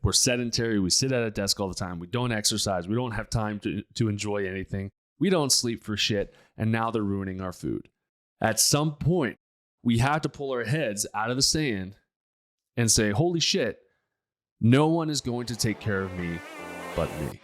We're sedentary. We sit at a desk all the time. We don't exercise. We don't have time to enjoy anything. We don't sleep for shit. And now they're ruining our food. At some point, we have to pull our heads out of the sand and say, holy shit, no one is going to take care of me but me.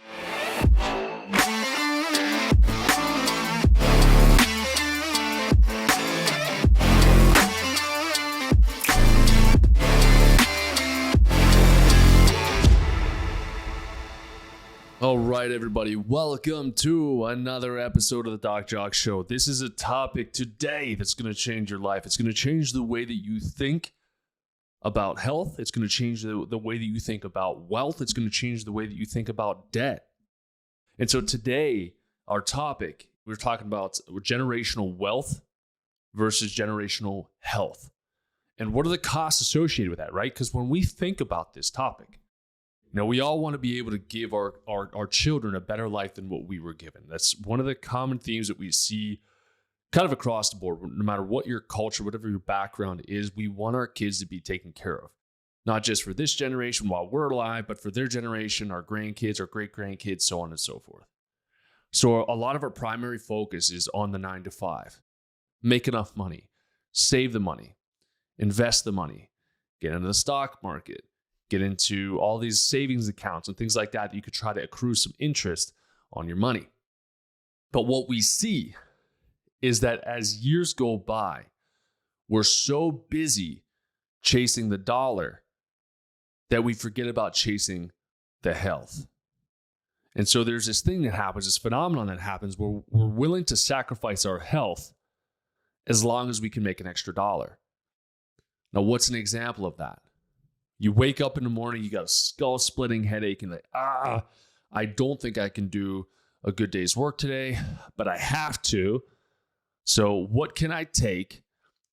All right, everybody, welcome to another episode of the Doc Jacque Show. This is a topic today that's going to change your life. It's going to change the way that you think about health. It's going to change the way that you think about wealth. It's going to change the way that you think about debt. And so today, our topic, we're talking about generational wealth versus generational health. And what are the costs associated with that, right? Because when we think about this topic, we all want to be able to give our children a better life than what we were given. That's one of the common themes that we see kind of across the board. No matter what your culture, whatever your background is, we want our kids to be taken care of. Not just for this generation while we're alive, but for their generation, our grandkids, our great-grandkids, so on and so forth. So a lot of our primary focus is on the 9 to 5. Make enough money, save the money, invest the money, get into the stock market, get into all these savings accounts and things like that you could try to accrue some interest on your money. But what we see is that as years go by, we're so busy chasing the dollar that we forget about chasing the health. And so there's this thing that happens, this phenomenon that happens where we're willing to sacrifice our health as long as we can make an extra dollar. Now, what's an example of that? You wake up in the morning, you got a skull-splitting headache, and I don't think I can do a good day's work today, but I have to. So what can I take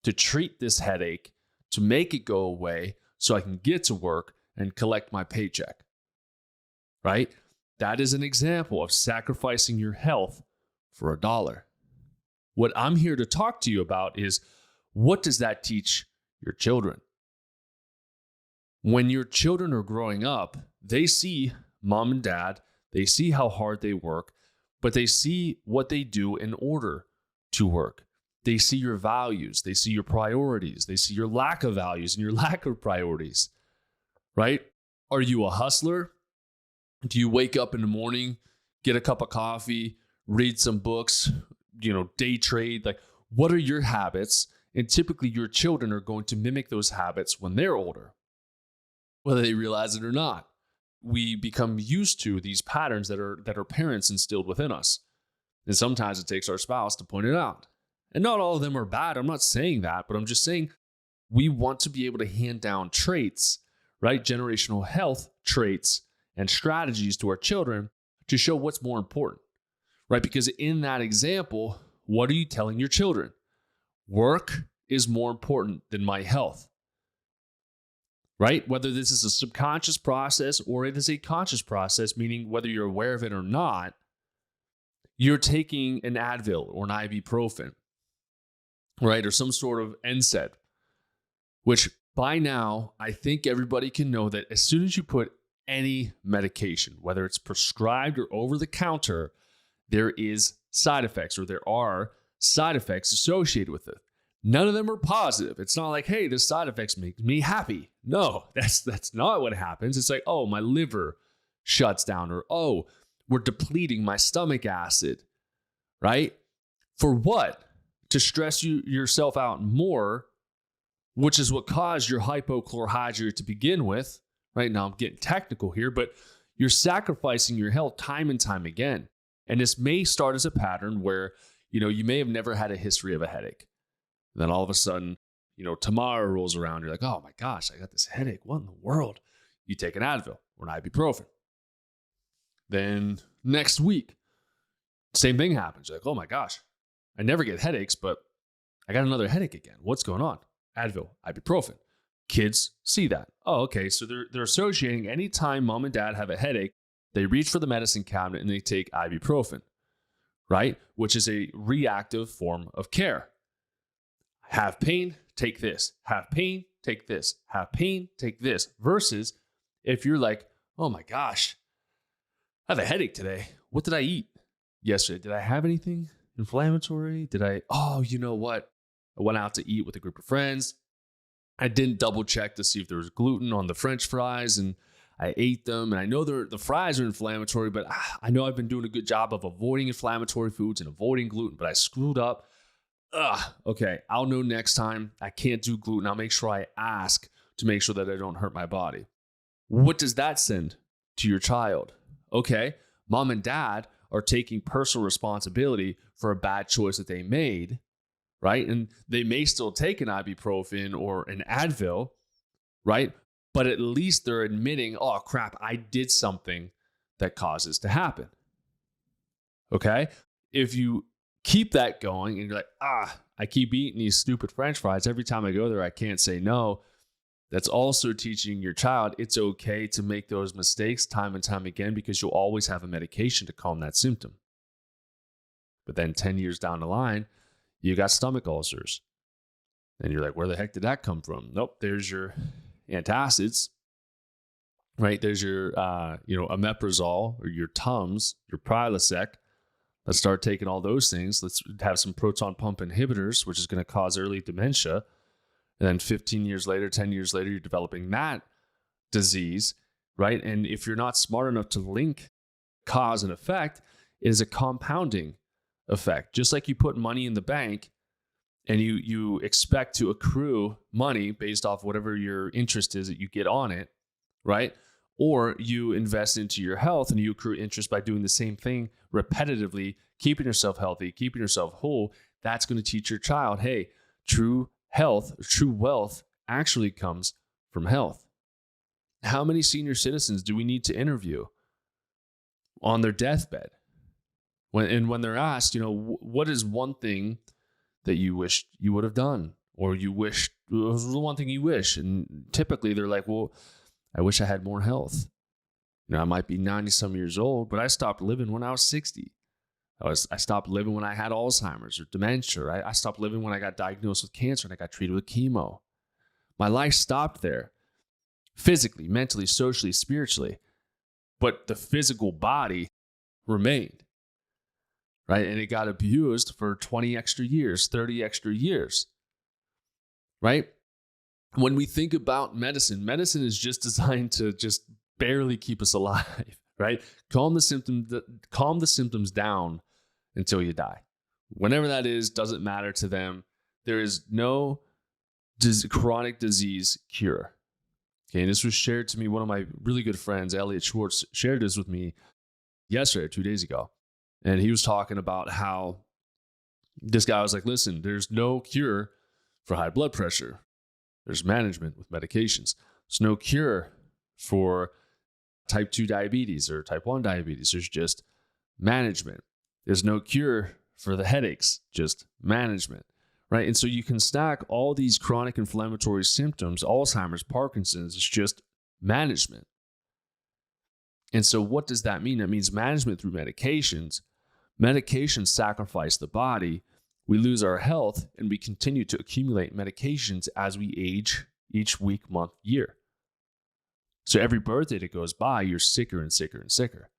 to treat this headache, to make it go away, so I can get to work and collect my paycheck? Right? That is an example of sacrificing your health for a dollar. What I'm here to talk to you about is, what does that teach your children? When your children are growing up, they see mom and dad, they see how hard they work, but they see what they do in order to work. They see your values, they see your priorities, they see your lack of values and your lack of priorities, right? Are you a hustler? Do you wake up in the morning, get a cup of coffee, read some books, day trade? Like, what are your habits? And typically your children are going to mimic those habits when they're older, whether they realize it or not. We become used to these patterns that our parents instilled within us. And sometimes it takes our spouse to point it out. And not all of them are bad. I'm not saying that, but I'm just saying we want to be able to hand down traits, right? Generational health traits and strategies to our children to show what's more important, right? Because in that example, what are you telling your children? Work is more important than my health. Right? Whether this is a subconscious process or it is a conscious process, meaning whether you're aware of it or not, you're taking an Advil or an ibuprofen, right? Or some sort of NSAID, which by now, I think everybody can know that as soon as you put any medication, whether it's prescribed or over the counter, there is side effects, or there are side effects associated with it. None of them are positive. It's not like, hey, this side effects make me happy. No, that's not what happens. It's like, oh, my liver shuts down, or oh, we're depleting my stomach acid, right? For what? To stress yourself out more, which is what caused your hypochlorhydria to begin with. Right now, I'm getting technical here, but you're sacrificing your health time and time again. And this may start as a pattern where, you may have never had a history of a headache. And then all of a sudden, tomorrow rolls around. You're like, oh my gosh, I got this headache. What in the world? You take an Advil or an ibuprofen. Then next week, same thing happens. You're like, oh my gosh, I never get headaches, but I got another headache again. What's going on? Advil, ibuprofen. Kids see that. Oh, okay. So they're associating anytime mom and dad have a headache, they reach for the medicine cabinet and they take ibuprofen, right? Which is a reactive form of care. Have pain, take this. Have pain, take this. Have pain, take this. Versus if you're like, oh my gosh, I have a headache today. What did I eat yesterday? Did I have anything inflammatory? Oh, you know what? I went out to eat with a group of friends. I didn't double check to see if there was gluten on the French fries, and I ate them. And I know the fries are inflammatory, but I know I've been doing a good job of avoiding inflammatory foods and avoiding gluten, but I screwed up. Okay, I'll know next time I can't do gluten. I'll make sure I ask to make sure that I don't hurt my body. What does that send to your child? Okay, mom and dad are taking personal responsibility for a bad choice that they made, right? And they may still take an ibuprofen or an Advil, right? But at least they're admitting, oh crap, I did something that caused this to happen. Okay? If you keep that going and you're like, I keep eating these stupid French fries. Every time I go there, I can't say no. That's also teaching your child it's okay to make those mistakes time and time again, because you'll always have a medication to calm that symptom. But then 10 years down the line, you got stomach ulcers. And you're like, where the heck did that come from? Nope, there's your antacids, right? There's your, omeprazole or your Tums, your Prilosec. Let's start taking all those things. Let's have some proton pump inhibitors, which is going to cause early dementia. And then 15 years later, 10 years later, you're developing that disease, right? And if you're not smart enough to link cause and effect, it is a compounding effect. Just like you put money in the bank and you expect to accrue money based off whatever your interest is that you get on it, right? Or you invest into your health and you accrue interest by doing the same thing repetitively, keeping yourself healthy, keeping yourself whole. That's going to teach your child, hey, true health, true wealth actually comes from health. How many senior citizens do we need to interview on their deathbed? When they're asked, what is one thing that you wish you would have done? Or you wish, what was the one thing you wish? And typically they're like, well, I wish I had more health. I might be 90 some years old, but I stopped living when I was 60. I stopped living when I had Alzheimer's or dementia. Right? I stopped living when I got diagnosed with cancer and I got treated with chemo. My life stopped there, physically, mentally, socially, spiritually. But the physical body remained, right? And it got abused for 20 extra years, 30 extra years, right? When we think about medicine is just designed to just barely keep us alive, right? Calm the symptoms down until you die. Whenever that is, doesn't matter to them. There is no chronic disease cure. Okay, and this was shared to me. One of my really good friends, Elliot Schwartz, shared this with me yesterday or 2 days ago. And he was talking about how this guy was like, listen, there's no cure for high blood pressure. There's management with medications. There's no cure for type 2 diabetes or type 1 diabetes. There's just management. There's no cure for the headaches, just management, right? And so you can stack all these chronic inflammatory symptoms, Alzheimer's, Parkinson's, it's just management. And so what does that mean? That means management through medications. Medications sacrifice the body. We lose our health and we continue to accumulate medications as we age each week, month, year. So every birthday that goes by, you're sicker and sicker and sicker.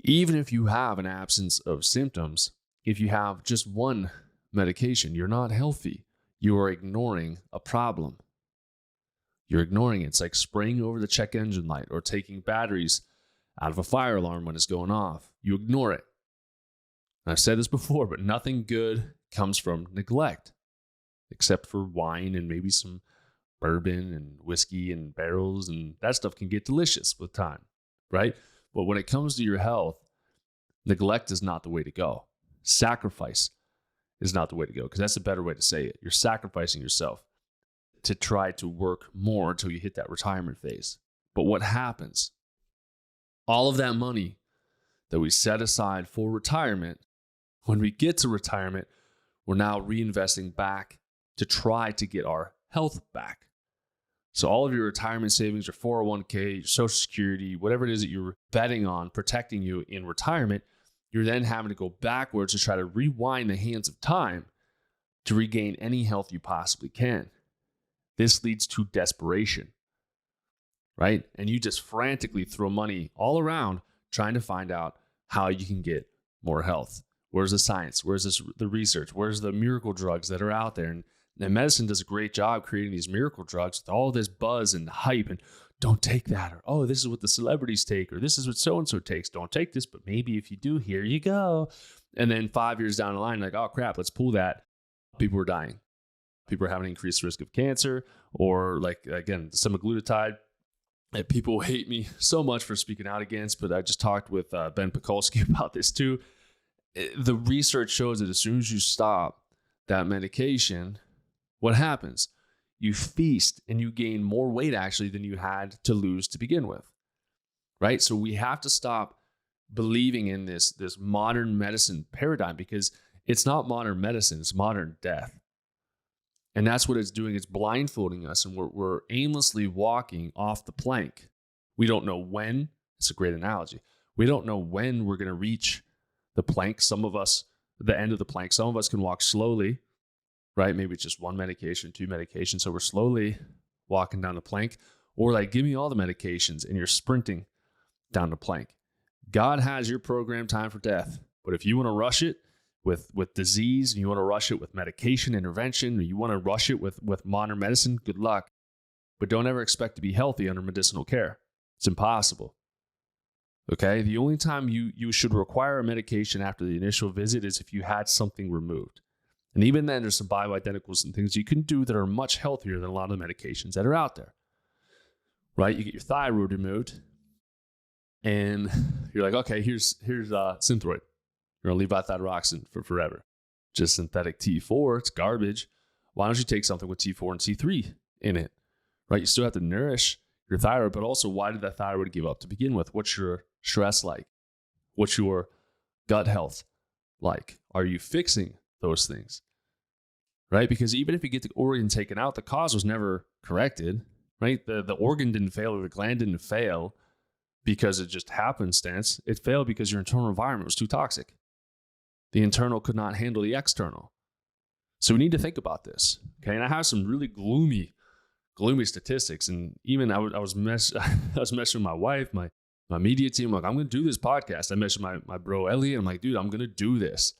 Even if you have an absence of symptoms, if you have just one medication, you're not healthy. You are ignoring a problem. You're ignoring it. It's like spraying over the check engine light or taking batteries out of a fire alarm when it's going off. You ignore it. And I've said this before, but nothing good comes from neglect, except for wine and maybe some bourbon and whiskey and barrels, and that stuff can get delicious with time, right? But when it comes to your health, neglect is not the way to go. Sacrifice is not the way to go, because that's a better way to say it. You're sacrificing yourself to try to work more until you hit that retirement phase. But what happens? All of that money that we set aside for retirement, when we get to retirement, we're now reinvesting back to try to get our health back. So all of your retirement savings, your 401k, your Social Security, whatever it is that you're betting on protecting you in retirement, you're then having to go backwards to try to rewind the hands of time to regain any health you possibly can. This leads to desperation, right? And you just frantically throw money all around trying to find out how you can get more health. Where's the science? Where's the research? Where's the miracle drugs that are out there? And medicine does a great job creating these miracle drugs with all this buzz and hype and don't take that, or, oh, this is what the celebrities take, or this is what so-and-so takes. Don't take this, but maybe if you do, here you go. And then 5 years down the line, like, oh crap, let's pull that. People are dying. People are having an increased risk of cancer, or like, again, semaglutide. And people hate me so much for speaking out against, but I just talked with Ben Pekulski about this too. The research shows that as soon as you stop that medication, what happens? You feast and you gain more weight actually than you had to lose to begin with, right? So we have to stop believing in this modern medicine paradigm, because it's not modern medicine, it's modern death. And that's what it's doing. It's blindfolding us, and we're aimlessly walking off the plank. We don't know when. It's a great analogy. We don't know when we're going to reach the plank. Some of us, the end of the plank, some of us can walk slowly, right? Maybe it's just one medication, 2 medications. So we're slowly walking down the plank, or like, give me all the medications and you're sprinting down the plank. God has your programmed time for death. But if you want to rush it with disease, and you want to rush it with medication intervention, or you want to rush it with modern medicine, good luck. But don't ever expect to be healthy under medicinal care. It's impossible. Okay? The only time you should require a medication after the initial visit is if you had something removed. And even then, there's some bioidenticals and things you can do that are much healthier than a lot of the medications that are out there. Right? You get your thyroid removed, and you're like, okay, here's Synthroid. You're going to levothyroxine for forever. Just synthetic T4, it's garbage. Why don't you take something with T4 and T3 in it? Right? You still have to nourish your thyroid, but also, why did that thyroid give up to begin with? What's your stress like? What's your gut health like? Are you fixing those things? Right? Because even if you get the organ taken out, the cause was never corrected, right? The organ didn't fail, or the gland didn't fail because it just happenstance. It failed because your internal environment was too toxic. The internal could not handle the external. So we need to think about this. Okay. And I have some really gloomy statistics. And even I was messing with my wife, my media team. Like, I'm going to do this podcast. I messaged my bro Elliot. I'm like, dude, I'm going to do this.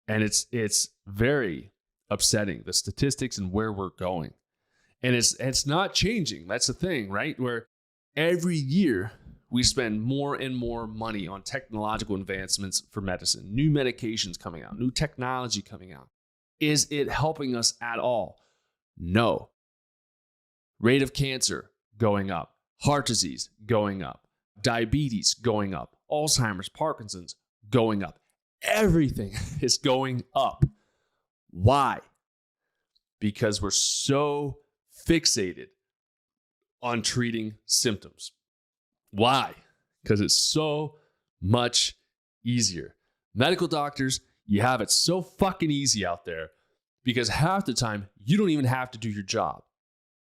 And it's very upsetting, the statistics and where we're going. And it's not changing. That's the thing, right? Where every year we spend more and more money on technological advancements for medicine, new medications coming out, new technology coming out. Is it helping us at all? No. Rate of cancer going up, heart disease going up, diabetes going up, Alzheimer's, Parkinson's going up. Everything is going up. Why? Because we're so fixated on treating symptoms. Why? Because it's so much easier. Medical doctors, you have it so fucking easy out there, because half the time you don't even have to do your job.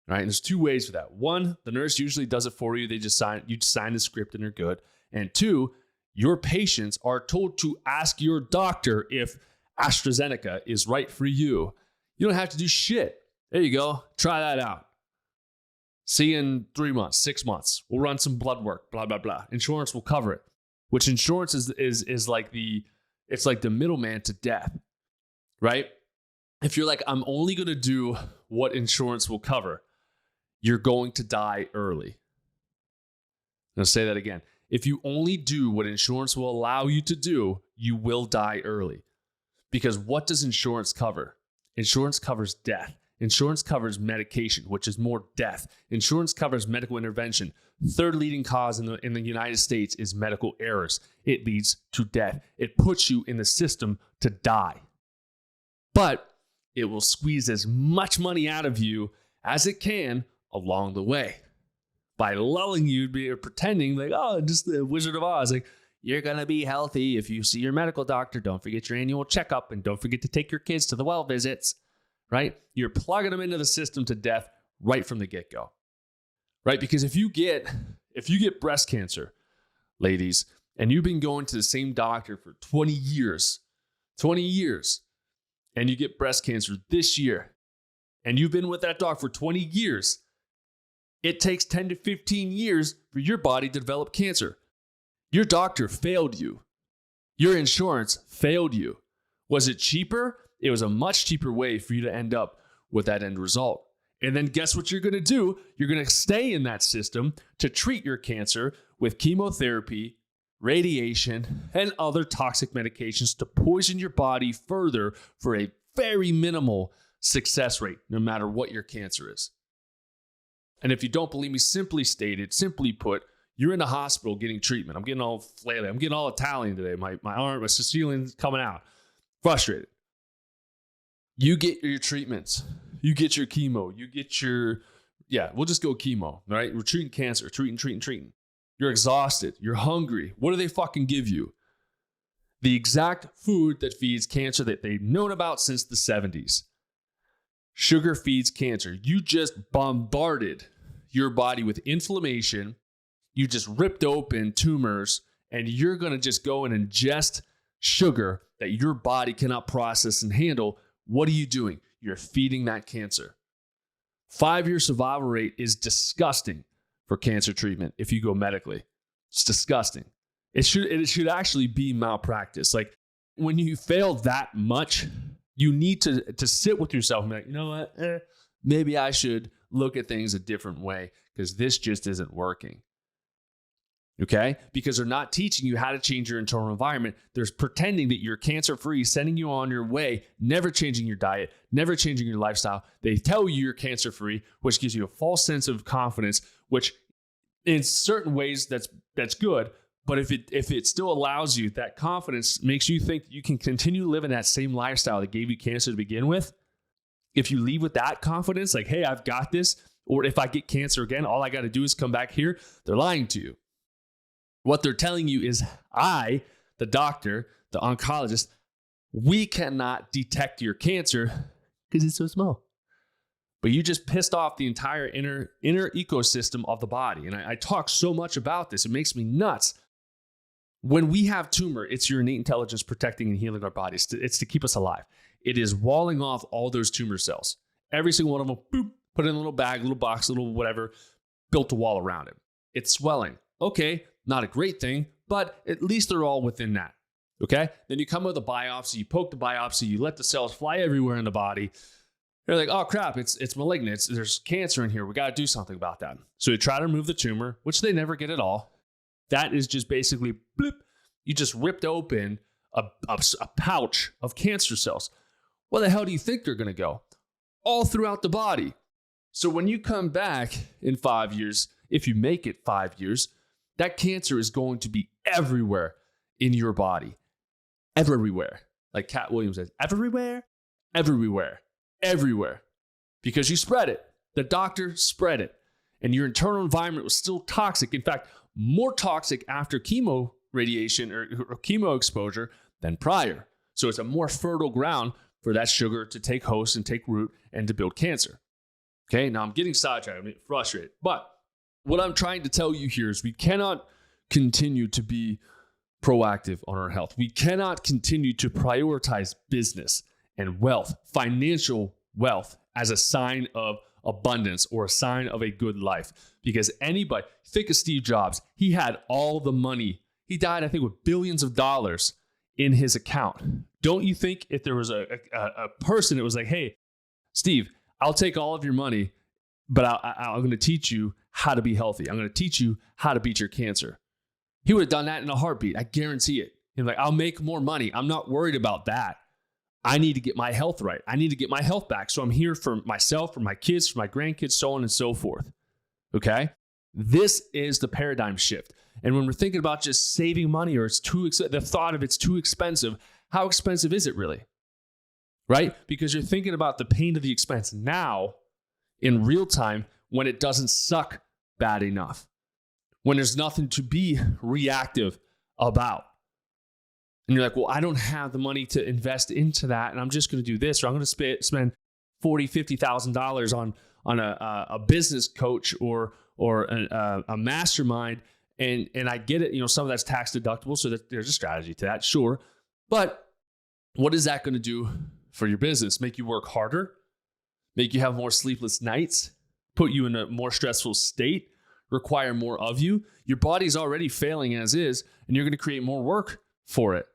Right? And there's 2 ways for that. 1, the nurse usually does it for you. You sign the script and they're good. And 2, your patients are told to ask your doctor if AstraZeneca is right for you. You don't have to do shit. There you go. Try that out. See you in 3 months, 6 months. We'll run some blood work, blah, blah, blah. Insurance will cover it. Which insurance is like it's like the middleman to death, right? If you're like, I'm only going to do what insurance will cover, you're going to die early. I'm going to say that again. If you only do what insurance will allow you to do, you will die early. Because what does insurance cover? Insurance covers death. Insurance covers medication, which is more death. Insurance covers medical intervention. Third leading cause in the United States is medical errors. It leads to death. It puts you in the system to die. But it will squeeze as much money out of you as it can along the way by lulling you, pretending like, oh, just the Wizard of Oz. Like, you're going to be healthy if you see your medical doctor. Don't forget your annual checkup, and don't forget to take your kids to the well visits. Right? You're plugging them into the system to death right from the get-go. Right? Because if you get breast cancer, ladies, and you've been going to the same doctor for 20 years, and you get breast cancer this year, and you've been with that doc for 20 years, It takes 10 to 15 years for your body to develop cancer. Your doctor failed you. Your insurance failed you. Was it cheaper? It was a much cheaper way for you to end up with that end result. And then guess what you're going to do? You're going to stay in that system to treat your cancer with chemotherapy, radiation, and other toxic medications to poison your body further for a very minimal success rate, no matter what your cancer is. And if you don't believe me, simply put, you're in the hospital getting treatment. I'm getting all flaily. I'm getting all Italian today. My arm, my Sicilian's coming out. Frustrated. You get your treatments. You get your chemo. You get your, we'll just go chemo, all right? We're treating cancer, treating. You're exhausted. You're hungry. What do they fucking give you? The exact food that feeds cancer that they've known about since the 70s. Sugar feeds cancer. You just bombarded your body with inflammation. You just ripped open tumors, and you're going to just go and ingest sugar that your body cannot process and handle. What are you doing? You're feeding that cancer. 5-year survival rate is disgusting for cancer treatment if you go medically. It's disgusting. It should actually be malpractice. Like, when you fail that much, you need to sit with yourself and be like, you know what? Maybe I should look at things a different way because this just isn't working. Okay? Because they're not teaching you how to change your internal environment. They're pretending that you're cancer-free, sending you on your way, never changing your diet, never changing your lifestyle. They tell you you're cancer-free, which gives you a false sense of confidence, which in certain ways that's good. But if it still allows you, that confidence makes you think you can continue living that same lifestyle that gave you cancer to begin with. If you leave with that confidence, like, hey, I've got this, or if I get cancer again, all I got to do is come back here, they're lying to you. What they're telling you is, I, the doctor, the oncologist, we cannot detect your cancer because it's so small. But you just pissed off the entire inner ecosystem of the body. And I talk so much about this. It makes me nuts. When we have tumor, it's your innate intelligence protecting and healing our bodies. It's to keep us alive. It is walling off all those tumor cells. Every single one of them, boop, put in a little bag, little box, little whatever, built a wall around it. It's swelling. Okay, not a great thing, but at least they're all within that. Okay? Then you come with a biopsy, you poke the biopsy, you let the cells fly everywhere in the body. They're like, oh crap, it's malignant. There's cancer in here. We got to do something about that. So you try to remove the tumor, which they never get at all. That is just basically, bloop, you just ripped open a pouch of cancer cells. Where the hell do you think they're going to go? All throughout the body. So when you come back in 5 years, if you make it 5 years, that cancer is going to be everywhere in your body. Everywhere. Like Cat Williams says, everywhere. Because you spread it. The doctor spread it. And your internal environment was still toxic. In fact, more toxic after chemo radiation or chemo exposure than prior. So it's a more fertile ground for that sugar to take host and take root and to build cancer. Okay, now I'm getting sidetracked. I'm frustrated. But what I'm trying to tell you here is we cannot continue to be proactive on our health. We cannot continue to prioritize business and wealth, financial wealth, as a sign of abundance or a sign of a good life. Because anybody, think of Steve Jobs. He had all the money. He died, I think, with billions of dollars in his account. Don't you think if there was a person that was like, hey, Steve, I'll take all of your money, but I'm going to teach you how to be healthy. I'm going to teach you how to beat your cancer. He would have done that in a heartbeat. I guarantee it. He's like, I'll make more money. I'm not worried about that. I need to get my health right. I need to get my health back. So I'm here for myself, for my kids, for my grandkids, so on and so forth. Okay? This is the paradigm shift. And when we're thinking about just saving money or the thought of it's too expensive, how expensive is it really? Right? Because you're thinking about the pain of the expense now in real time when it doesn't suck bad enough. When there's nothing to be reactive about. And you're like, well, I don't have the money to invest into that, and I'm just going to do this, or I'm going to spend $40,000, $50,000 on a business coach or a mastermind, and I get it. You know, some of that's tax deductible, so that there's a strategy to that, sure. But what is that going to do for your business? Make you work harder? Make you have more sleepless nights? put you in a more stressful state, require more of you. Your body's already failing as is, and you're going to create more work for it,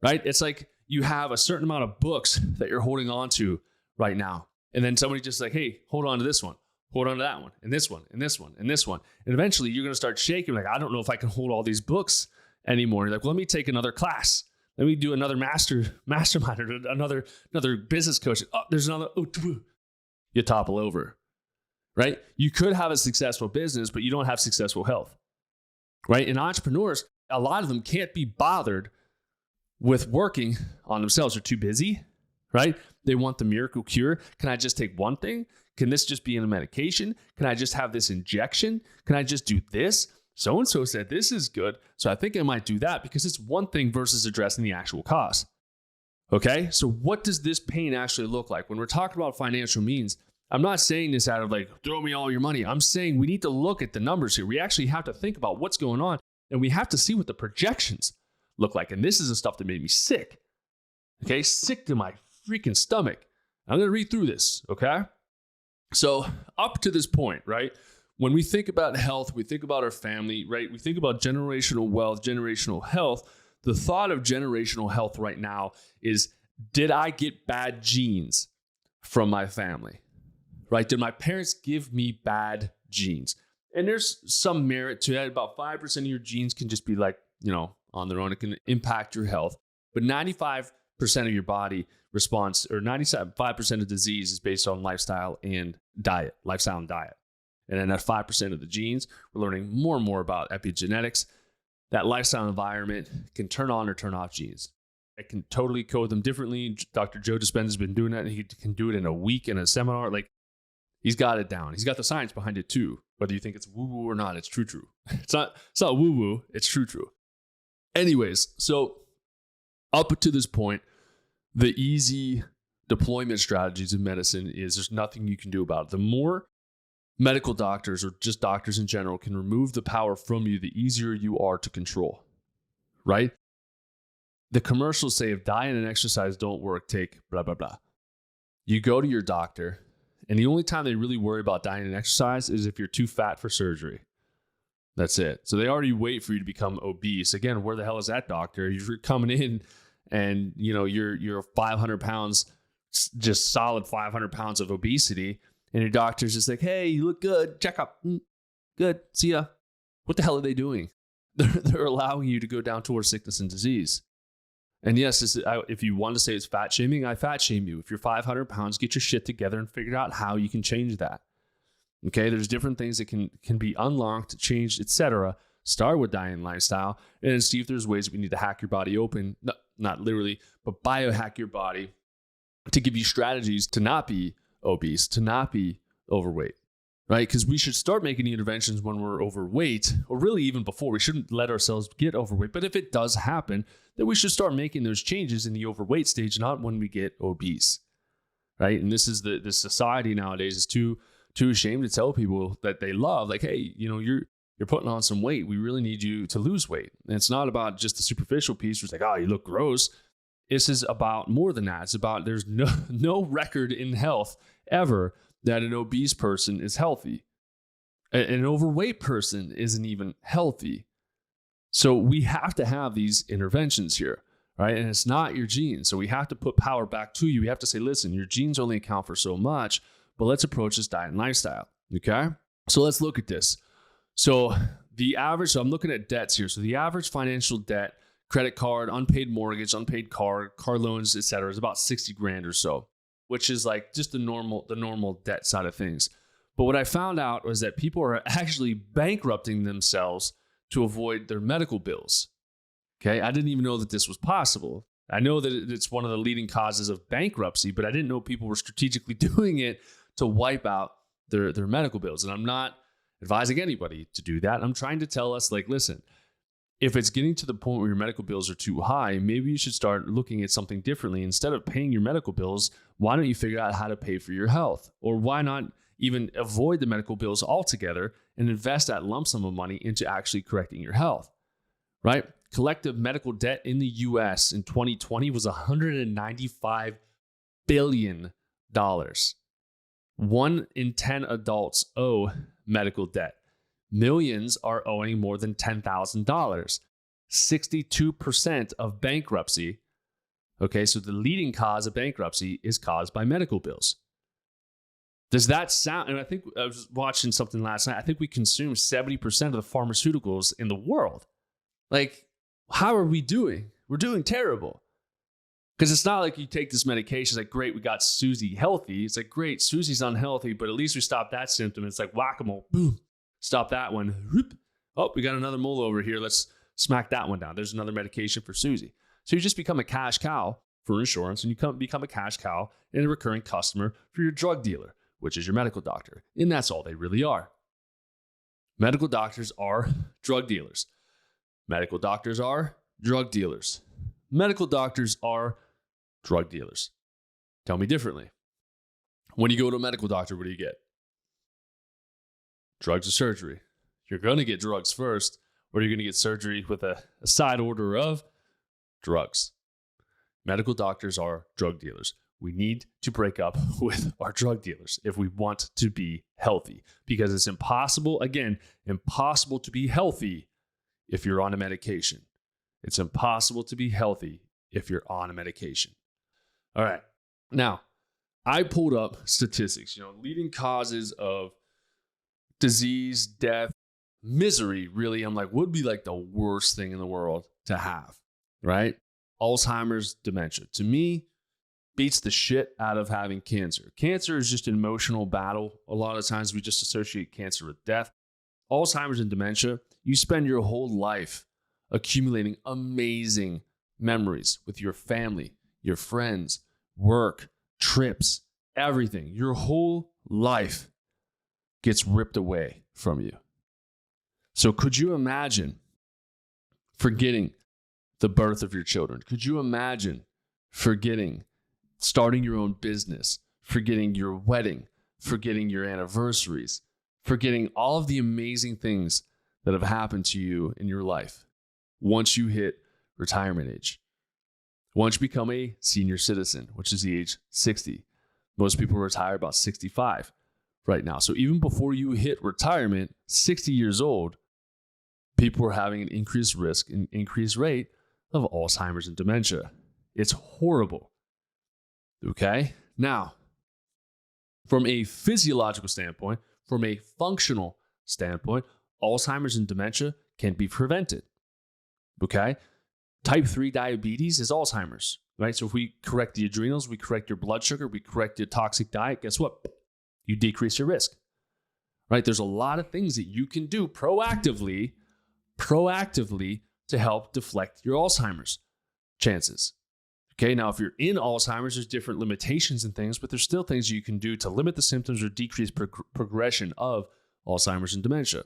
right? It's like you have a certain amount of books that you're holding on to right now. And then somebody just like, hey, hold on to this one, hold on to that one, and this one, and this one, and this one. And eventually you're going to start shaking. Like, I don't know if I can hold all these books anymore. You're like, well, let me take another class. Let me do another mastermind or another business coach. Oh, there's another. Oh, you topple over, right? You could have a successful business, but you don't have successful health, right? And entrepreneurs, a lot of them can't be bothered with working on themselves. They're too busy, right? They want the miracle cure. Can I just take one thing? Can this just be in a medication? Can I just have this injection? Can I just do this? So-and-so said this is good, so I think I might do that, because it's one thing versus addressing the actual cause. Okay, so what does this pain actually look like? When we're talking about financial means, I'm not saying this out of like, throw me all your money. I'm saying we need to look at the numbers here. We actually have to think about what's going on, and we have to see what the projections look like. And this is the stuff that made me sick. Okay, sick to my freaking stomach. I'm going to read through this, okay? So up to this point, right? When we think about health, we think about our family, right? We think about generational wealth, generational health. The thought of generational health right now is, did I get bad genes from my family, right? Did my parents give me bad genes? And there's some merit to that. About 5% of your genes can just be like, on their own. It can impact your health. But 95% of your body response, or 95% of disease is based on lifestyle and diet. And then that 5% of the genes, we're learning more and more about epigenetics. That lifestyle environment can turn on or turn off genes. It can totally code them differently. Dr. Joe Dispenza's been doing that. And he can do it in a week in a seminar. Like, he's got it down. He's got the science behind it too. Whether you think it's woo-woo or not, it's true. It's not woo-woo, it's true. Anyways, so up to this point, the easy deployment strategies in medicine is there's nothing you can do about it. The more medical doctors, or just doctors in general, can remove the power from you, the easier you are to control, right? The commercials say if diet and exercise don't work, take blah, blah, blah. You go to your doctor, and the only time they really worry about diet and exercise is if you're too fat for surgery. That's it. So they already wait for you to become obese. Again, where the hell is that doctor? You're coming in and you're 500 pounds, just solid 500 pounds of obesity. And your doctor's just like, hey, you look good. Check up. Good. See ya. What the hell are they doing? They're allowing you to go down towards sickness and disease. And yes, if you want to say it's fat shaming, I fat shame you. If you're 500 pounds, get your shit together and figure out how you can change that. Okay, there's different things that can be unlocked, changed, etc. Start with diet and lifestyle, and then see if there's ways that we need to hack your body open. No, not literally, but biohack your body to give you strategies to not be obese, to not be overweight, right? Because we should start making the interventions when we're overweight, or really even before. We shouldn't let ourselves get overweight. But if it does happen, then we should start making those changes in the overweight stage, not when we get obese, right? And this is the society nowadays is too ashamed to tell people that they love, like, hey, you're putting on some weight. We really need you to lose weight. And it's not about just the superficial piece where it's like, oh, you look gross. This is about more than that. It's about there's no record in health ever that an obese person is healthy. An overweight person isn't even healthy. So we have to have these interventions here, right? And it's not your genes. So we have to put power back to you. We have to say, listen, your genes only account for so much, but let's approach this diet and lifestyle, okay? So let's look at this. So I'm looking at debts here. So the average financial debt, credit card, unpaid mortgage, unpaid car loans, et cetera, is about 60 grand or so, which is like just the normal debt side of things. But what I found out was that people are actually bankrupting themselves to avoid their medical bills. Okay, I didn't even know that this was possible. I know that it's one of the leading causes of bankruptcy, but I didn't know people were strategically doing it to wipe out their medical bills. And I'm not advising anybody to do that. I'm trying to tell us, like, listen, if it's getting to the point where your medical bills are too high, maybe you should start looking at something differently. Instead of paying your medical bills, why don't you figure out how to pay for your health? Or why not even avoid the medical bills altogether and invest that lump sum of money into actually correcting your health, right? Collective medical debt in the US in 2020 was $195 billion. 1 in 10 adults owe medical debt. Millions are owing more than $10,000. 62% of bankruptcy. Okay, so the leading cause of bankruptcy is caused by medical bills. Does that sound, and I think I was watching something last night, I think we consume 70% of the pharmaceuticals in the world. Like, how are we doing? We're doing terrible. Because it's not like you take this medication, it's like, great, we got Susie healthy. It's like, great, Susie's unhealthy, but at least we stopped that symptom. It's like whack-a-mole, boom, stop that one. Whoop. Oh, we got another mole over here. Let's smack that one down. There's another medication for Susie. So you just become a cash cow for insurance, and you become a cash cow and a recurring customer for your drug dealer, which is your medical doctor. And that's all they really are. Medical doctors are drug dealers. Medical doctors are drug dealers. Medical doctors are drug dealers. Tell me differently. When you go to a medical doctor, what do you get? Drugs or surgery. You're going to get drugs first, or you're going to get surgery with a side order of drugs. Medical doctors are drug dealers. We need to break up with our drug dealers if we want to be healthy, because it's impossible to be healthy if you're on a medication. It's impossible to be healthy if you're on a medication. All right. Now, I pulled up statistics, leading causes of disease, death, misery, really. I'm like, what would be like the worst thing in the world to have, right? Alzheimer's, dementia. To me, beats the shit out of having cancer. Cancer is just an emotional battle. A lot of times we just associate cancer with death. Alzheimer's and dementia, you spend your whole life accumulating amazing memories with your family, your friends, work, trips, everything. Your whole life gets ripped away from you. So could you imagine forgetting the birth of your children? Could you imagine forgetting starting your own business, forgetting your wedding, forgetting your anniversaries, forgetting all of the amazing things that have happened to you in your life once you hit retirement age? Once you become a senior citizen, which is the age 60. Most people retire about 65 right now. So even before you hit retirement, 60 years old, people are having an increased risk and increased rate of Alzheimer's and dementia. It's horrible. Okay? Now, from a physiological standpoint, from a functional standpoint, Alzheimer's and dementia can be prevented. Okay? Type 3 diabetes is Alzheimer's, right? So if we correct the adrenals, we correct your blood sugar, we correct your toxic diet, guess what? You decrease your risk, right? There's a lot of things that you can do proactively to help deflect your Alzheimer's chances. Okay, now if you're in Alzheimer's, there's different limitations and things, but there's still things you can do to limit the symptoms or decrease progression of Alzheimer's and dementia.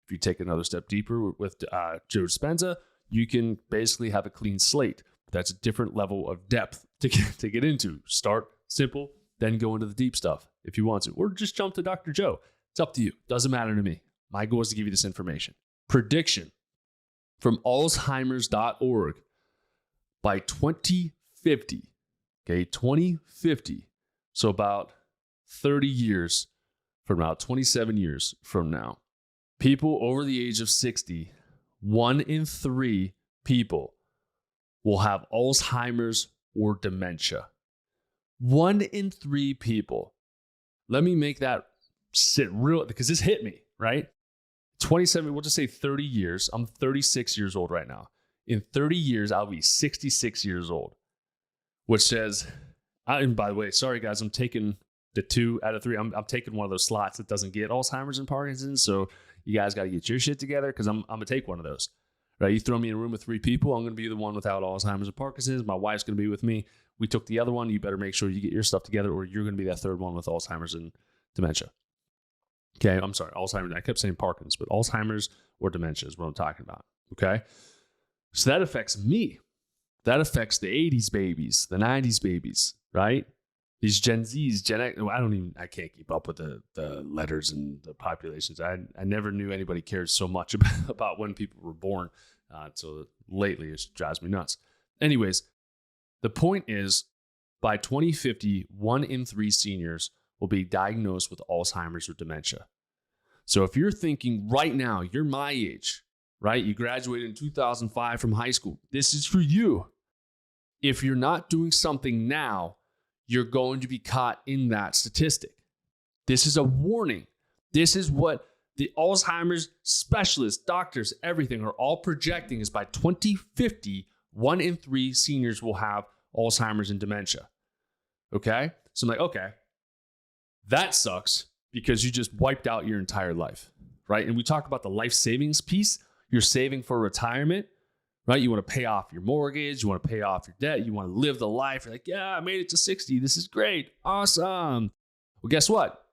If you take another step deeper with Joe Dispenza, you can basically have a clean slate. That's a different level of depth to get into. Start simple, then go into the deep stuff if you want to, or just jump to Dr. Joe. It's up to you. Doesn't matter to me. My goal is to give you this information. Prediction from Alzheimer's.org by 2050. Okay, 2050. So about 30 years from now, 27 years from now, people over the age of 60, 1 in 3 people will have Alzheimer's or dementia. 1 in 3 people. Let me make that sit real, because this hit me, right? 27, we'll just say 30 years. I'm 36 years old right now. In 30 years, I'll be 66 years old, which says, and by the way, sorry guys, I'm taking the 2 out of 3. I'm taking one of those slots that doesn't get Alzheimer's and Parkinson's. So you guys got to get your shit together, because I'm going to take one of those. Right? You throw me in a room with 3 people, I'm going to be the one without Alzheimer's and Parkinson's. My wife's going to be with me. We took the other one. You better make sure you get your stuff together, or you're going to be that third one with Alzheimer's and dementia. Okay, I'm sorry, Alzheimer's. I kept saying Parkinson's, but Alzheimer's or dementia is what I'm talking about. Okay? So that affects me. That affects the 80s babies, the 90s babies, right? These Gen Zs, Gen X, I can't keep up with the letters and the populations. I never knew anybody cared so much about when people were born. So lately, it drives me nuts. Anyways, the point is, by 2050, 1 in 3 seniors will be diagnosed with Alzheimer's or dementia. So if you're thinking right now, you're my age, right? You graduated in 2005 from high school. This is for you. If you're not doing something now, you're going to be caught in that statistic. This is a warning. This is what the Alzheimer's specialists, doctors, everything are all projecting is by 2050, 1 in 3 seniors will have Alzheimer's and dementia. Okay? So I'm like, okay, that sucks because you just wiped out your entire life, right? And we talk about the life savings piece. You're saving for retirement, right? You want to pay off your mortgage. You want to pay off your debt. You want to live the life. You're like, yeah, I made it to 60. This is great. Awesome. Well, guess what?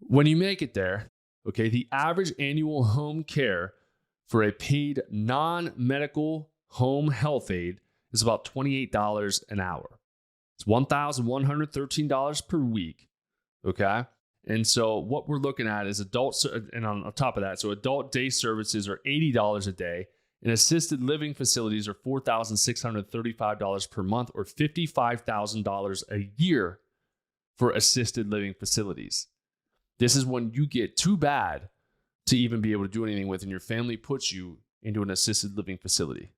When you make it there, okay, the average annual home care for a paid non-medical home health aide is about $28 an hour. It's $1,113 per week, okay? And so what we're looking at is adults, and on top of that, so adult day services are $80 a day, and assisted living facilities are $4,635 per month, or $55,000 a year for assisted living facilities. This is when you get too bad to even be able to do anything with, and your family puts you into an assisted living facility.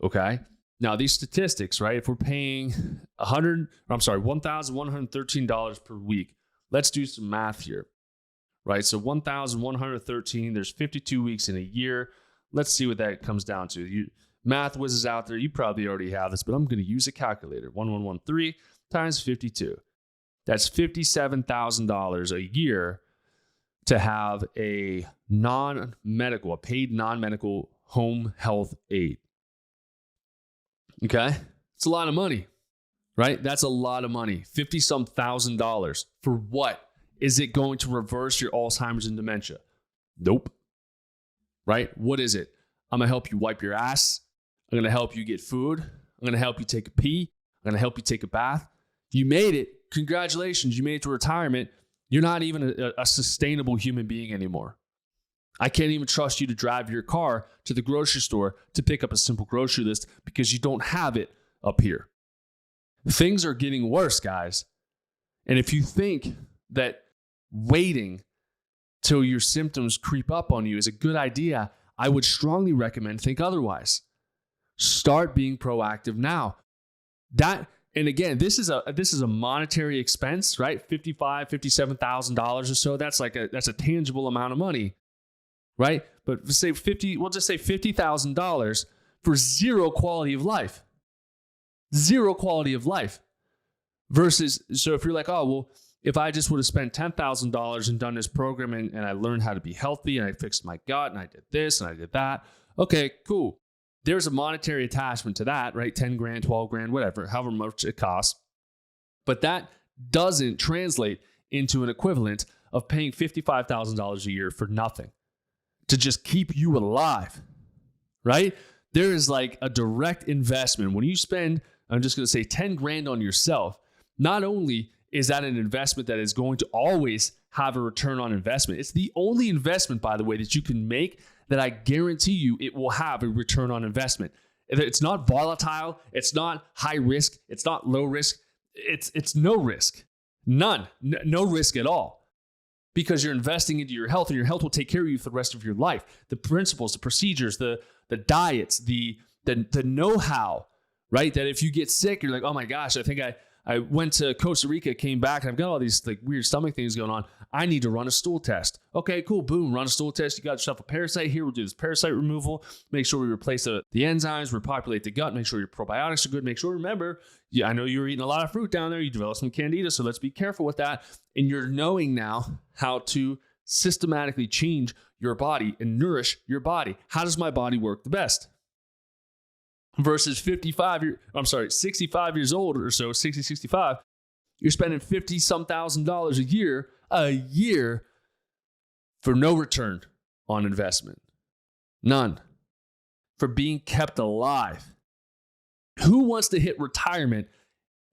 Okay? Now, these statistics, right? If we're paying $1,113 per week, let's do some math here, right? So 1,113, there's 52 weeks in a year. Let's see what that comes down to. Math whizzes out there. You probably already have this, but I'm going to use a calculator. 1113 times 52. That's $57,000 a year to have a paid non-medical home health aide. Okay? It's a lot of money, right? That's a lot of money. 50-some thousand dollars. For what? Is it going to reverse your Alzheimer's and dementia? Nope. Right? What is it? I'm going to help you wipe your ass. I'm going to help you get food. I'm going to help you take a pee. I'm going to help you take a bath. You made it. Congratulations. You made it to retirement. You're not even a sustainable human being anymore. I can't even trust you to drive your car to the grocery store to pick up a simple grocery list because you don't have it up here. Things are getting worse, guys. And if you think that waiting till your symptoms creep up on you is a good idea, I would strongly recommend think otherwise. Start being proactive now. And again, this is a monetary expense, right? $57,000 or so. That's a tangible amount of money, right? But we'll just say $50,000 for zero quality of life. Zero quality of life. Versus, so if you're like, oh, well, if I just would have spent $10,000 and done this program and I learned how to be healthy and I fixed my gut and I did this and I did that. Okay, cool. There's a monetary attachment to that, right? 10 grand, 12 grand, whatever, however much it costs. But that doesn't translate into an equivalent of paying $55,000 a year for nothing to just keep you alive, right? There is like a direct investment. When you spend, I'm just going to say 10 grand on yourself, not only is that an investment that is going to always have a return on investment. It's the only investment, by the way, that you can make that I guarantee you it will have a return on investment. It's not volatile. It's not high risk. It's not low risk. It's no risk. None. No risk at all. Because you're investing into your health, and your health will take care of you for the rest of your life. The principles, the procedures, the diets, the know-how, right? That if you get sick, you're like, oh my gosh, I think I went to Costa Rica, came back, and I've got all these like weird stomach things going on. I need to run a stool test. Okay, cool. Boom, run a stool test. You got yourself a parasite here. We'll do this parasite removal. Make sure we replace the enzymes, repopulate the gut, make sure your probiotics are good. Make sure, remember, I know you were eating a lot of fruit down there. You developed some candida, so let's be careful with that. And you're knowing now how to systematically change your body and nourish your body. How does my body work the best? Versus 65 years old or so, 60, 65, you're spending $50-some thousand a year for no return on investment. None. For being kept alive. Who wants to hit retirement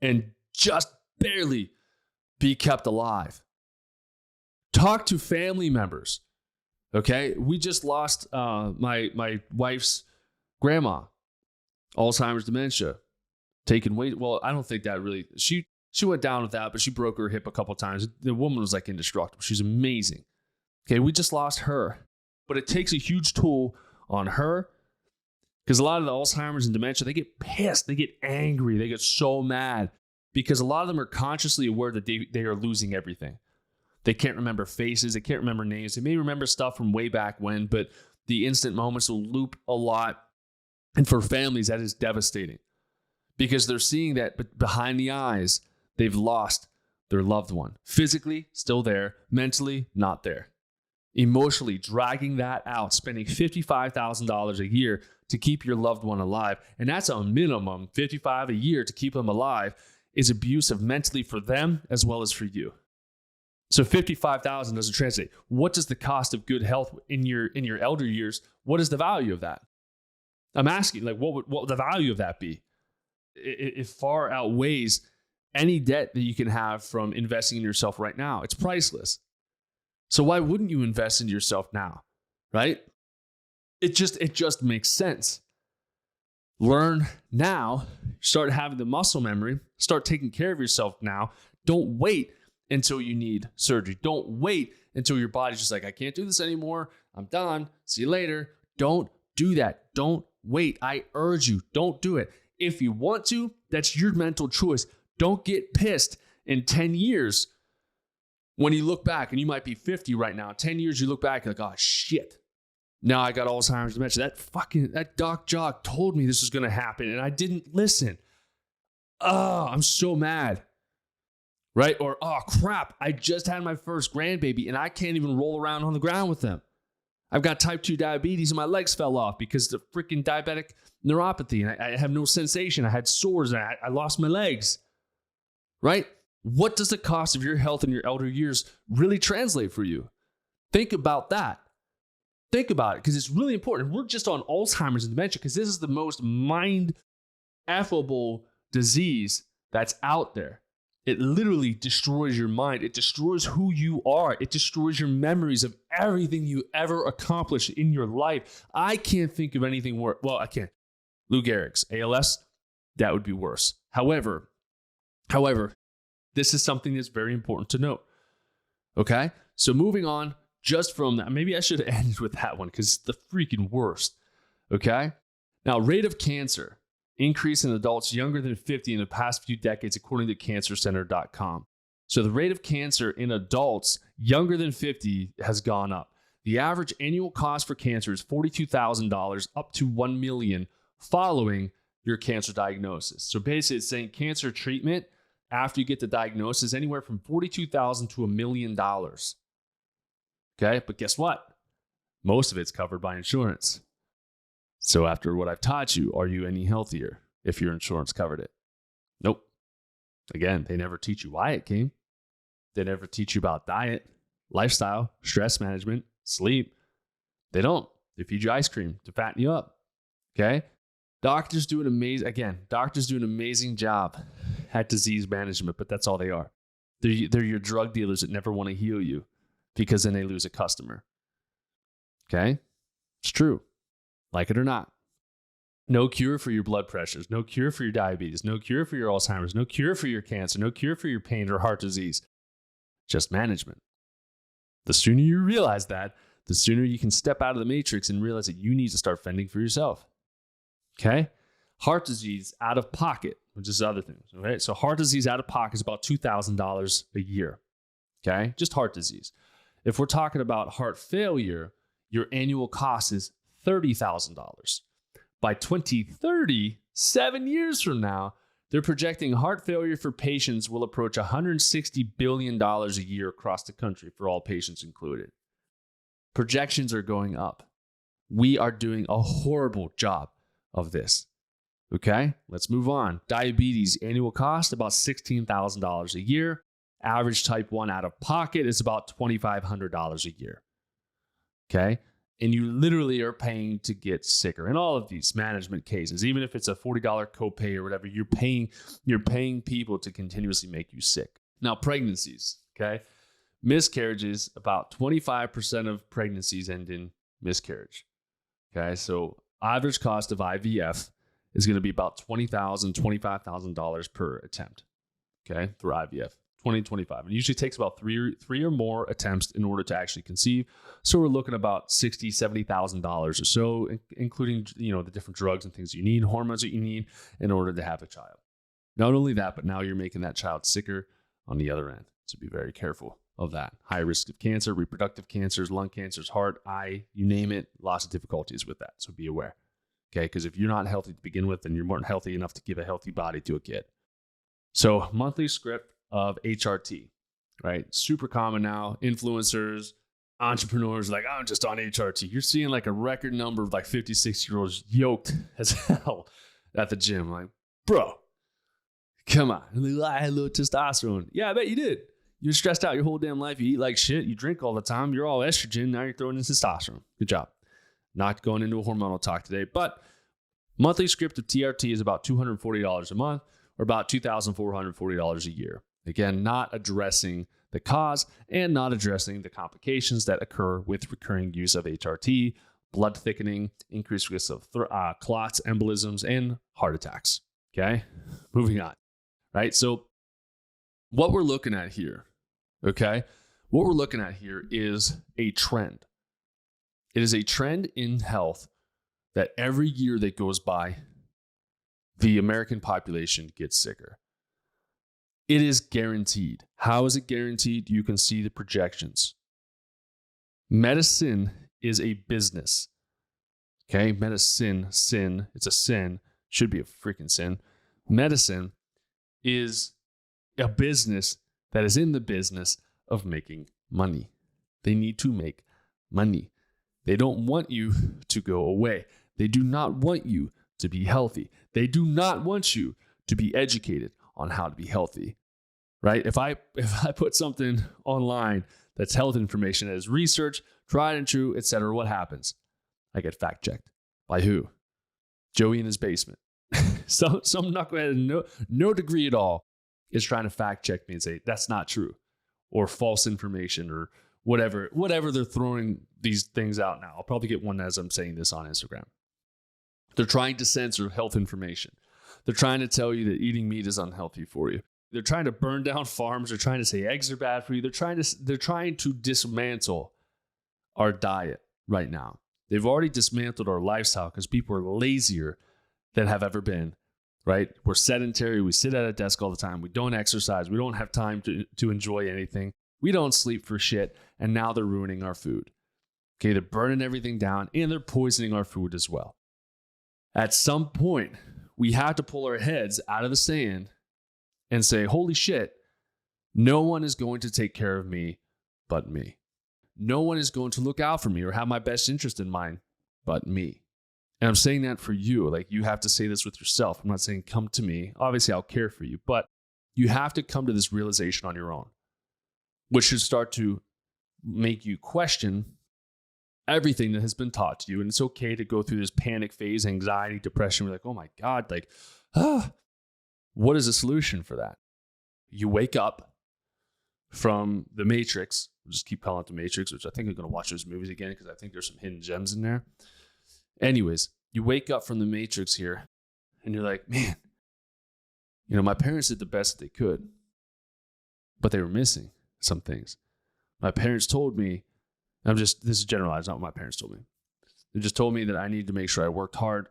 and just barely be kept alive? Talk to family members. Okay? We just lost my wife's grandma. Alzheimer's, dementia, taking weight. Well, I don't think that really, she She went down with that, but she broke her hip a couple times. The woman was like indestructible. She's amazing. Okay, we just lost her. But it takes a huge toll on her because a lot of the Alzheimer's and dementia, they get pissed. They get angry. They get so mad because a lot of them are consciously aware that they are losing everything. They can't remember faces. They can't remember names. They may remember stuff from way back when, but the instant moments will loop a lot. And for families, that is devastating because they're seeing that behind the eyes, they've lost their loved one. Physically, still there. Mentally, not there. Emotionally, dragging that out, spending $55,000 a year to keep your loved one alive. And that's a minimum, $55,000 a year to keep them alive, is abusive mentally for them as well as for you. So $55,000 doesn't translate. What does the cost of good health in your elder years, what is the value of that? I'm asking, like, what would the value of that be? It far outweighs any debt that you can have from investing in yourself right now. It's priceless. So why wouldn't you invest in yourself now, right? It just makes sense. Learn now, start having the muscle memory, start taking care of yourself now. Don't wait until you need surgery. Don't wait until your body's just like, I can't do this anymore. I'm done. See you later. Don't do that. Don't wait. I urge you, don't do it. If you want to, that's your mental choice. Don't get pissed in 10 years when you look back, and you might be 50 right now. 10 years, you look back and like, oh shit. Now I got Alzheimer's dementia. That Doc Jacque told me this was going to happen and I didn't listen. Oh, I'm so mad. Right? Or, oh crap, I just had my first grandbaby and I can't even roll around on the ground with them. I've got type 2 diabetes and my legs fell off because of the freaking diabetic neuropathy and I have no sensation. I had sores and I lost my legs. Right? What does the cost of your health in your elder years really translate for you? Think about that. Think about it because it's really important. We're just on Alzheimer's and dementia because this is the most mind-affable disease that's out there. It literally destroys your mind. It destroys who you are. It destroys your memories of everything you ever accomplished in your life. I can't think of anything worse. Well, I can't. Lou Gehrig's ALS, that would be worse. However, this is something that's very important to note. Okay? So moving on, just from that, maybe I should have ended with that one because it's the freaking worst. Okay? Now, rate of cancer increase in adults younger than 50 in the past few decades, according to cancercenter.com. So the rate of cancer in adults younger than 50 has gone up. The average annual cost for cancer is $42,000 up to $1 million following your cancer diagnosis. So basically, it's saying cancer treatment after you get the diagnosis, anywhere from $42,000 to $1 million. Okay, but guess what? Most of it's covered by insurance. So after what I've taught you, are you any healthier if your insurance covered it? Nope. Again, they never teach you why it came. They never teach you about diet, lifestyle, stress management, sleep. They don't. They feed you ice cream to fatten you up. Okay? Doctors do an amazing job at disease management, but that's all they are. They're your drug dealers that never want to heal you because then they lose a customer. Okay? It's true. Like it or not. No cure for your blood pressures, no cure for your diabetes, no cure for your Alzheimer's, no cure for your cancer, no cure for your pain or heart disease. Just management. The sooner you realize that, the sooner you can step out of the matrix and realize that you need to start fending for yourself. Okay? Heart disease out of pocket, which is other things. Okay? So heart disease out of pocket is about $2,000 a year. Okay? Just heart disease. If we're talking about heart failure, your annual cost is $30,000. By 2030, 7 years from now, they're projecting heart failure for patients will approach $160 billion a year across the country for all patients included. Projections are going up. We are doing a horrible job of this. Okay, let's move on. Diabetes, annual cost about $16,000 a year. Average type 1 out of pocket is about $2,500 a year. Okay, and you literally are paying to get sicker. In all of these management cases, even if it's a $40 copay or whatever, you're paying people to continuously make you sick. Now, pregnancies, okay? Miscarriages, about 25% of pregnancies end in miscarriage. Okay, so average cost of IVF is going to be about $20,000, $25,000 per attempt. okay, through IVF, 20-25. It usually takes about three or more attempts in order to actually conceive. So we're looking about $60,000, $70,000 or so, including, the different drugs and things you need, hormones that you need in order to have a child. Not only that, but now you're making that child sicker on the other end. So be very careful of that. High risk of cancer, reproductive cancers, lung cancers, heart, eye, you name it, lots of difficulties with that. So be aware. Okay, because if you're not healthy to begin with, then you weren't healthy enough to give a healthy body to a kid. So monthly script of HRT, right? Super common now. Influencers, entrepreneurs, like, I'm just on HRT. You're seeing like a record number of like 50, 60-year-olds yoked as hell at the gym. Like, bro, come on. I had a little testosterone. Yeah, I bet you did. You're stressed out your whole damn life. You eat like shit. You drink all the time. You're all estrogen. Now you're throwing in testosterone. Good job. Not going into a hormonal talk today, but monthly script of TRT is about $240 a month or about $2,440 a year. Again, not addressing the cause and not addressing the complications that occur with recurring use of HRT, blood thickening, increased risk of clots, embolisms, and heart attacks. Okay, moving on. Right, so what we're looking at here, what we're looking at here is a trend. It is a trend in health that every year that goes by, the American population gets sicker. It is guaranteed. How is it guaranteed? You can see the projections. Medicine is a business. Okay, medicine, sin, it's a sin, should be a freaking sin. Medicine is a business that is in the business of making money. They need to make money. They don't want you to go away. They do not want you to be healthy. They do not want you to be educated on how to be healthy, right? If I put something online that's health information, that is research, tried and true, etc., what happens? I get fact checked. By who? Joey in his basement. Some knucklehead, no degree at all, is trying to fact check me and say that's not true, or false information, or whatever they're throwing these things out now. I'll probably get one as I'm saying this on Instagram. They're trying to censor health information. They're trying to tell you that eating meat is unhealthy for you. They're trying to burn down farms. They're trying to say eggs are bad for you. They're trying to dismantle our diet right now. They've already dismantled our lifestyle because people are lazier than have ever been, right? We're sedentary. We sit at a desk all the time. We don't exercise. We don't have time to enjoy anything. We don't sleep for shit. And now they're ruining our food. Okay, they're burning everything down and they're poisoning our food as well. At some point, we have to pull our heads out of the sand and say, holy shit, no one is going to take care of me but me. No one is going to look out for me or have my best interest in mind but me. And I'm saying that for you. Like, you have to say this with yourself. I'm not saying come to me. Obviously, I'll care for you, but you have to come to this realization on your own, which should start to make you question everything that has been taught to you. And it's okay to go through this panic phase, anxiety, depression. We're like, oh my God, what is the solution for that? You wake up from the Matrix. We'll just keep calling it the Matrix, which I think I'm going to watch those movies again because I think there's some hidden gems in there. Anyways, you wake up from the Matrix here and you're like, man, my parents did the best that they could, but they were missing some things. My parents told me, this is generalized, not what my parents told me. They just told me that I needed to make sure I worked hard,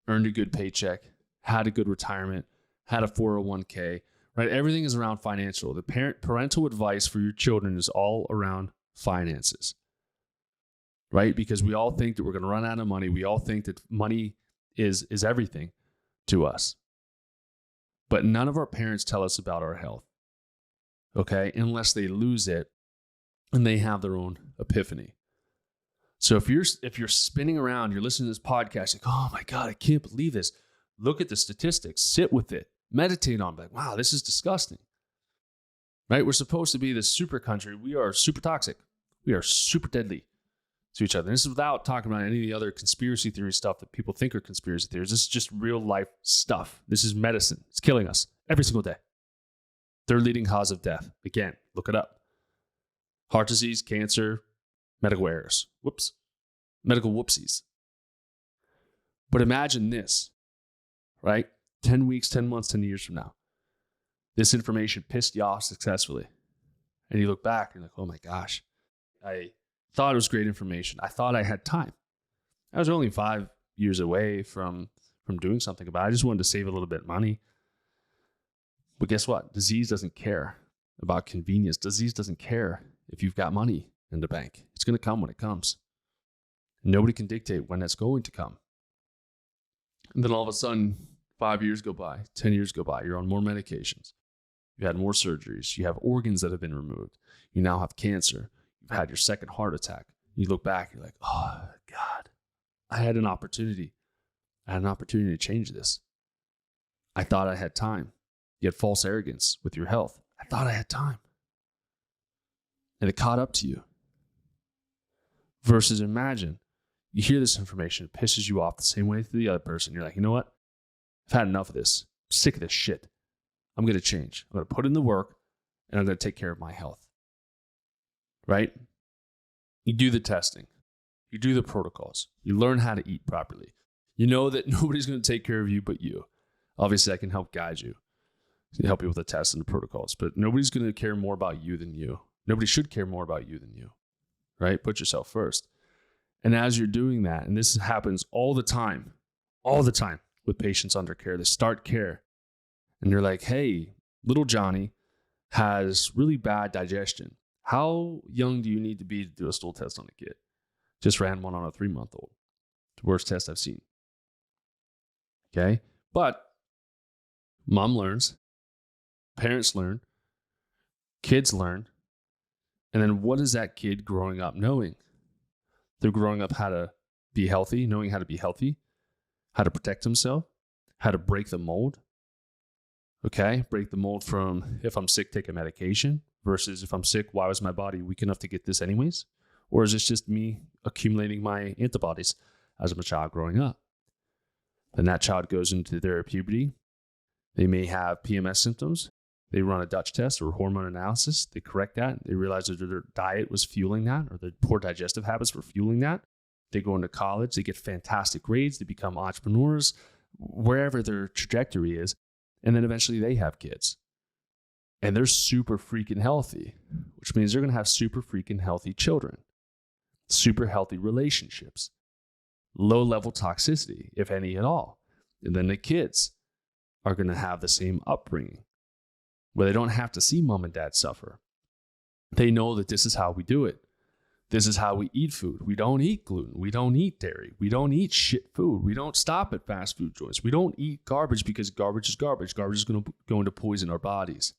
earned a good paycheck, had a good retirement, had a 401k, right? Everything is around financial. The parental advice for your children is all around finances, right? Because we all think that we're going to run out of money. We all think that money is everything to us. But none of our parents tell us about our health, okay? Unless they lose it and they have their own epiphany. So if you're spinning around, you're listening to this podcast, like, oh my God, I can't believe this. Look at the statistics, sit with it, meditate on it. Like, wow, this is disgusting, right? We're supposed to be this super country. We are super toxic. We are super deadly to each other. And this is without talking about any of the other conspiracy theory stuff that people think are conspiracy theories. This is just real life stuff. This is medicine. It's killing us every single day. Third leading cause of death. Again, look it up. Heart disease, cancer, medical errors. Medical whoopsies. But imagine this, right? 10 weeks, 10 months, 10 years from now. This information pissed you off successfully. And you look back and you're like, oh my gosh, I thought it was great information. I thought I had time. I was only 5 years away from doing something about it. I just wanted to save a little bit of money. But guess what? Disease doesn't care about convenience. Disease doesn't care if you've got money in the bank. It's going to come when it comes. Nobody can dictate when that's going to come. And then all of a sudden, 5 years go by, 10 years go by, you're on more medications. You've had more surgeries. You have organs that have been removed. You now have cancer. You've had your second heart attack. You look back, you're like, oh, God, I had an opportunity. I had an opportunity to change this. I thought I had time. You had false arrogance with your health. I thought I had time. And it caught up to you. Versus imagine, you hear this information, it pisses you off the same way to the other person. You're like, you know what? I've had enough of this. I'm sick of this shit. I'm going to change. I'm going to put in the work and I'm going to take care of my health. Right? You do the testing. You do the protocols. You learn how to eat properly. You know that nobody's going to take care of you but you. Obviously, I can help guide you. Help you with the tests and the protocols. But nobody's going to care more about you than you. Nobody should care more about you than you. Right? Put yourself first. And as you're doing that, and this happens all the time with patients under care, they start care. And you're like, hey, little Johnny has really bad digestion. How young do you need to be to do a stool test on a kid? Just ran one on a 3-month-old. The worst test I've seen. Okay? But mom learns, parents learn, kids learn. And then what is that kid growing up knowing? They're growing up how to be healthy, knowing how to be healthy, how to protect himself, how to break the mold. Okay? Break the mold from if I'm sick, take a medication versus if I'm sick, why was my body weak enough to get this anyways? Or is this just me accumulating my antibodies as I'm a child growing up? Then that child goes into their puberty. They may have PMS symptoms. They run a Dutch test or hormone analysis. They correct that. They realize that their diet was fueling that or their poor digestive habits were fueling that. They go into college. They get fantastic grades. They become entrepreneurs, wherever their trajectory is. And then eventually they have kids. And they're super freaking healthy, which means they're going to have super freaking healthy children, super healthy relationships, low level toxicity, if any at all. And then the kids are going to have the same upbringing where they don't have to see mom and dad suffer. They know that this is how we do it. This is how we eat food. We don't eat gluten. We don't eat dairy. We don't eat shit food. We don't stop at fast food joints. We don't eat garbage because garbage is garbage. Garbage is going to go into poison our bodies.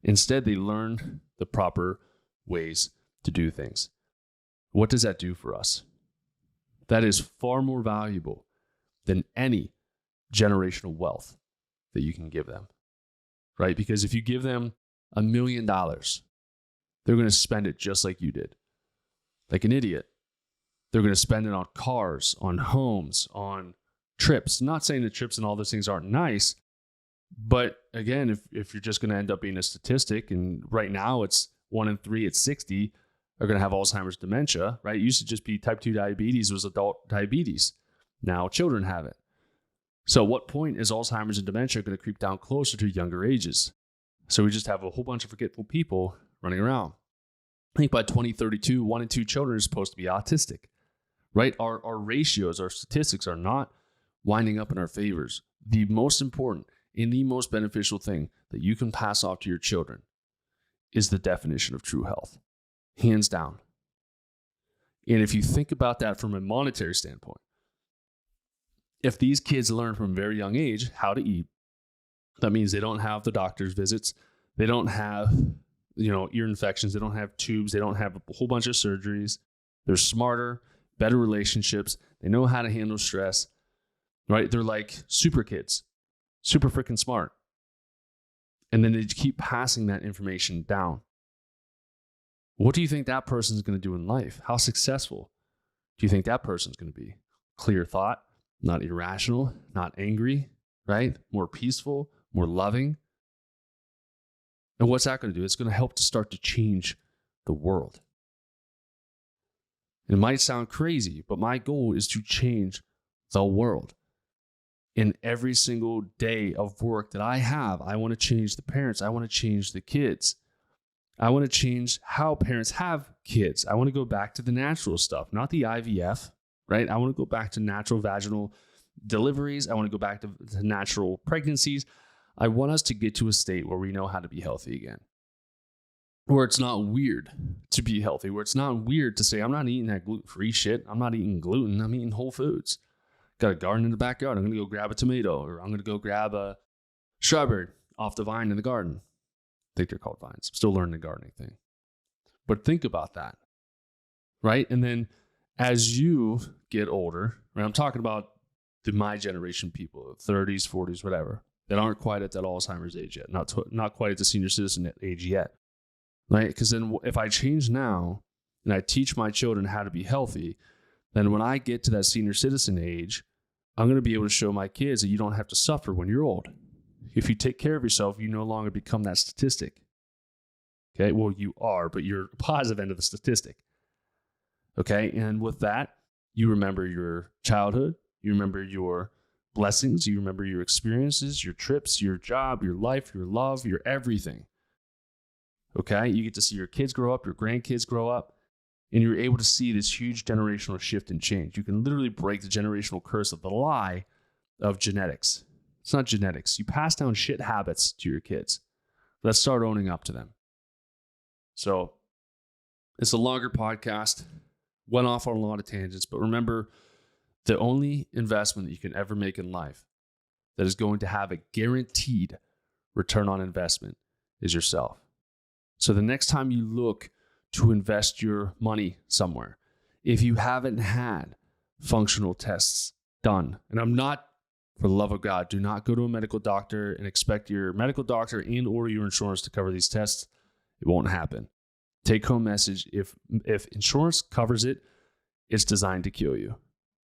Instead, they learn the proper ways to do things. What does that do for us? That is far more valuable than any generational wealth that you can give them, right? Because if you give them $1 million, they're going to spend it just like you did. Like an idiot. They're going to spend it on cars, on homes, on trips. I'm not saying that trips and all those things aren't nice, but again, if you're just going to end up being a statistic, and right now it's 1 in 3 at 60 are going to have Alzheimer's dementia, right? It used to just be type 2 diabetes was adult diabetes. Now children have it. So at what point is Alzheimer's and dementia going to creep down closer to younger ages? So we just have a whole bunch of forgetful people running around. I think by 2032, 1 in 2 children are supposed to be autistic, right? Our ratios, our statistics are not winding up in our favors. The most important and the most beneficial thing that you can pass off to your children is the definition of true health, hands down. And if you think about that from a monetary standpoint, if these kids learn from a very young age how to eat, that means they don't have the doctor's visits, they don't have ear infections, they don't have tubes, they don't have a whole bunch of surgeries. They're smarter, better relationships. They know how to handle stress, right? They're like super kids, super freaking smart. And then they keep passing that information down. What do you think that person's going to do in life? How successful do you think that person's going to be? Clear thought, not irrational, not angry, right? More peaceful, more loving. And what's that going to do? It's going to help to start to change the world. It might sound crazy, but my goal is to change the world. in every single day of work that I have. I want to change the parents. I want to change the kids. I want to change how parents have kids. I want to go back to the natural stuff, not the IVF, right? I want to go back to natural vaginal deliveries. I want to go back to natural pregnancies. I want us to get to a state where we know how to be healthy again, where it's not weird to be healthy, where it's not weird to say, I'm not eating that gluten-free shit. I'm not eating gluten. I'm eating whole foods. Got a garden in the backyard. I'm going to go grab a tomato, or I'm going to go grab a strawberry off the vine in the garden. I think they're called vines. I'm still learning the gardening thing. But think about that, right? And then as you get older, right, I'm talking about my generation people, 30s, 40s, whatever, that aren't quite at that Alzheimer's age yet, not quite at the senior citizen age yet, right? Because then if I change now and I teach my children how to be healthy, then when I get to that senior citizen age, I'm going to be able to show my kids that you don't have to suffer when you're old. If you take care of yourself, you no longer become that statistic. Okay, well, you are, but you're the positive end of the statistic. Okay, and with that, you remember your childhood, you remember your blessings, you remember your experiences, your trips, your job, your life, your love, your everything. Okay, you get to see your kids grow up, your grandkids grow up, and you're able to see this huge generational shift and change. You can literally break the generational curse of the lie of genetics. It's not genetics. You pass down shit habits to your kids. Let's start owning up to them. So it's a longer podcast. Went off on a lot of tangents, but remember, the only investment that you can ever make in life that is going to have a guaranteed return on investment is yourself. So the next time you look to invest your money somewhere, if you haven't had functional tests done, and I'm not, for the love of God, do not go to a medical doctor and expect your medical doctor and or your insurance to cover these tests. It won't happen. Take home message, if insurance covers it, it's designed to kill you.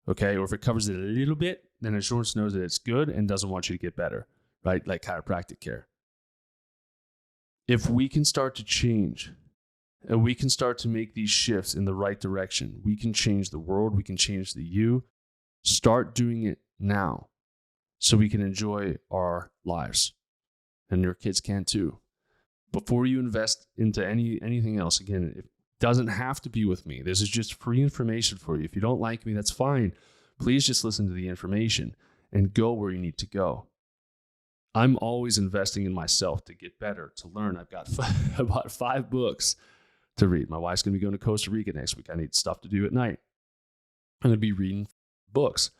Okay? Or if it covers it a little bit, then insurance knows that it's good and doesn't want you to get better, right? Like chiropractic care. If we can start to change and we can start to make these shifts in the right direction, we can change the world, we can change the you. Start doing it now so we can enjoy our lives. And your kids can too. Before you invest into anything else, again, it doesn't have to be with me. This is just free information for you. If you don't like me, that's fine. Please just listen to the information and go where you need to go. I'm always investing in myself to get better, to learn. I've got about 5 books to read. My wife's going to be going to Costa Rica next week. I need stuff to do at night. I'm going to be reading books.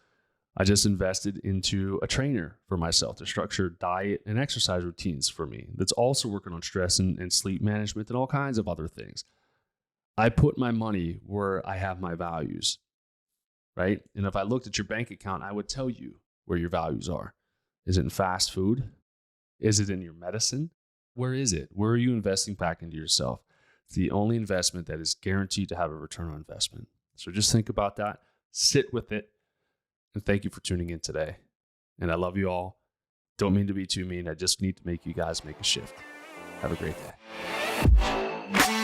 I just invested into a trainer for myself to structure diet and exercise routines for me. That's also working on stress and sleep management and all kinds of other things. I put my money where I have my values, right? And if I looked at your bank account, I would tell you where your values are. Is it in fast food? Is it in your medicine? Where is it? Where are you investing back into yourself? It's the only investment that is guaranteed to have a return on investment. So just think about that. Sit with it. And thank you for tuning in today. And I love you all. Don't mean to be too mean. I just need to make you guys make a shift. Have a great day.